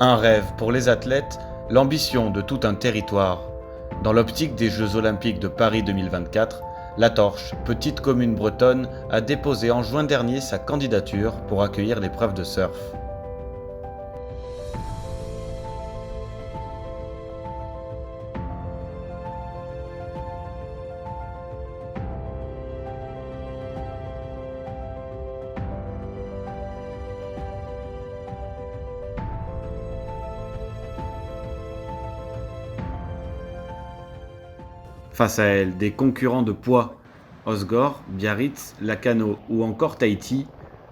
Un rêve pour les athlètes, l'ambition de tout un territoire. Dans l'optique des Jeux Olympiques de Paris 2024, La Torche, petite commune bretonne, a déposé en juin dernier sa candidature pour accueillir l'épreuve de surf. Face à elle, des concurrents de poids, Osgore, Biarritz, Lacanau ou encore Tahiti,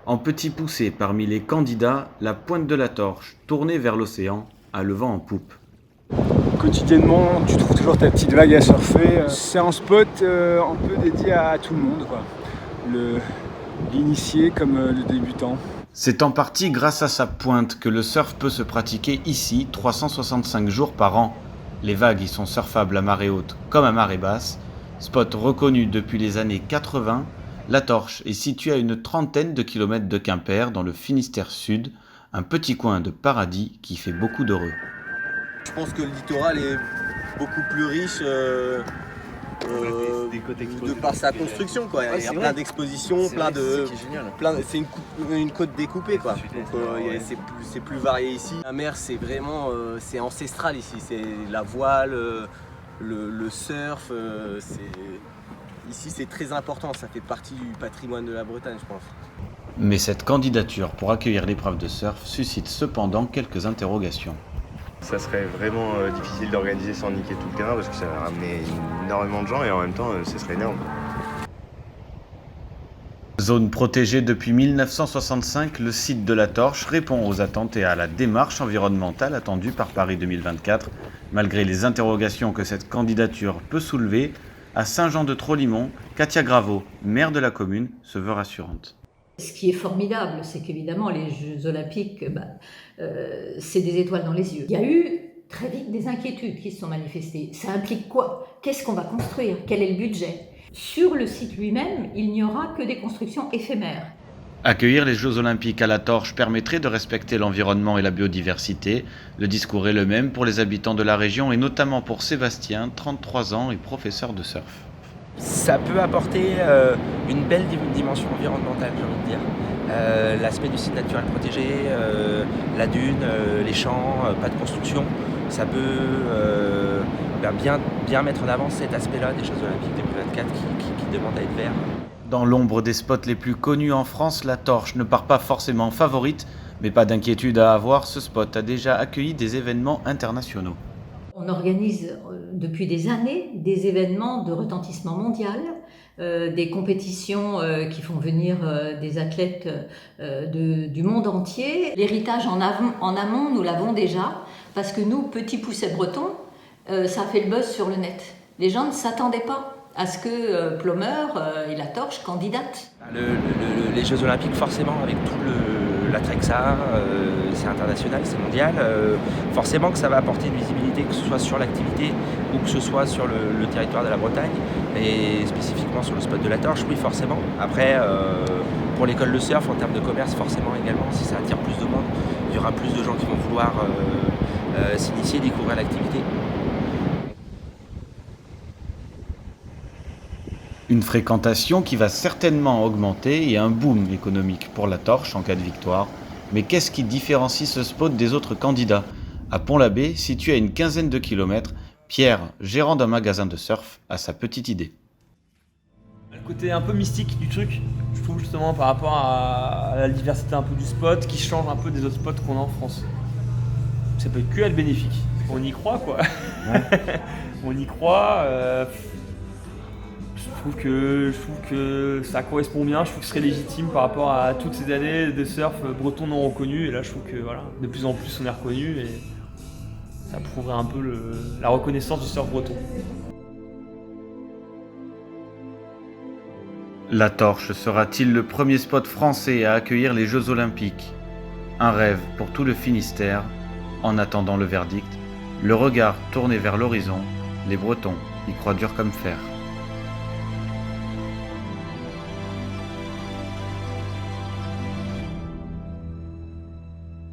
en petit poussé parmi les candidats, la pointe de la torche, tournée vers l'océan, a le vent en poupe. Quotidiennement, tu trouves toujours ta petite vague à surfer. C'est un spot un peu dédié à tout le monde, quoi. L'initié comme le débutant. C'est en partie grâce à sa pointe que le surf peut se pratiquer ici 365 jours par an. Les vagues y sont surfables à marée haute comme à marée basse. Spot reconnu depuis les années 80, La Torche est située à une trentaine de kilomètres de Quimper dans le Finistère Sud, un petit coin de paradis qui fait beaucoup d'heureux. Je pense que le littoral est beaucoup plus riche de par sa construction, quoi. Il y a plein d'expositions, c'est une côte découpée, quoi. Donc c'est plus varié ici. La mer, c'est vraiment c'est ancestral ici, c'est la voile, le surf, ici c'est très important, ça fait partie du patrimoine de la Bretagne, je pense. Mais cette candidature pour accueillir l'épreuve de surf suscite cependant quelques interrogations. Ça serait vraiment difficile d'organiser sans niquer tout le terrain parce que ça va ramener énormément de gens et en même temps ce serait énorme. Zone protégée depuis 1965, le site de La Torche répond aux attentes et à la démarche environnementale attendue par Paris 2024. Malgré les interrogations que cette candidature peut soulever, à Saint-Jean-de-Trolimont, Katia Graveau, maire de la commune, se veut rassurante. Ce qui est formidable, c'est qu'évidemment, les Jeux Olympiques, c'est des étoiles dans les yeux. Il y a eu très vite des inquiétudes qui se sont manifestées. Ça implique quoi? Qu'est-ce qu'on va construire? Quel est le budget? Sur le site lui-même, il n'y aura que des constructions éphémères. Accueillir les Jeux Olympiques à La Torche permettrait de respecter l'environnement et la biodiversité. Le discours est le même pour les habitants de la région et notamment pour Sébastien, 33 ans et professeur de surf. Ça peut apporter une belle dimension environnementale, j'ai envie de dire. L'aspect du site naturel protégé, la dune, les champs, pas de construction, ça peut bien mettre en avant cet aspect-là des Jeux Olympiques 2024 qui demandent à être verts. Dans l'ombre des spots les plus connus en France, La Torche ne part pas forcément favorite, mais pas d'inquiétude à avoir, ce spot a déjà accueilli des événements internationaux. On organise depuis des années des événements de retentissement mondial, des compétitions qui font venir des athlètes du monde entier. L'héritage en amont, nous l'avons déjà, parce que nous, petits poussets bretons, ça a fait le buzz sur le net. Les gens ne s'attendaient pas à ce que Plumeur et La Torche candidatent. Les Jeux Olympiques, forcément, avec tout l'attrait que ça a, c'est international, c'est mondial, forcément que ça va apporter une visibilité, que ce soit sur l'activité ou que ce soit sur le territoire de la Bretagne, et spécifiquement sur le spot de La Torche, oui, forcément. Après, pour l'école de surf, en termes de commerce, forcément également, si ça attire plus de monde, il y aura plus de gens qui vont vouloir s'initier, découvrir l'activité. Une fréquentation qui va certainement augmenter et un boom économique pour La Torche en cas de victoire. Mais qu'est-ce qui différencie ce spot des autres candidats? À Pont-l'Abbé, situé à une quinzaine de kilomètres, Pierre, gérant d'un magasin de surf, a sa petite idée. Le côté un peu mystique du truc, je trouve justement par rapport à la diversité un peu du spot qui change un peu des autres spots qu'on a en France. Ça peut que être bénéfique. On y croit, quoi. Ouais. On y croit. Je trouve que ça correspond bien, je trouve que ce serait légitime par rapport à toutes ces années de surf breton non reconnu. Et là, je trouve que voilà, de plus en plus on est reconnu et ça prouverait un peu la reconnaissance du surf breton. La Torche sera-t-il le premier spot français à accueillir les Jeux Olympiques? Un rêve pour tout le Finistère. En attendant le verdict, le regard tourné vers l'horizon, les Bretons y croient dur comme fer.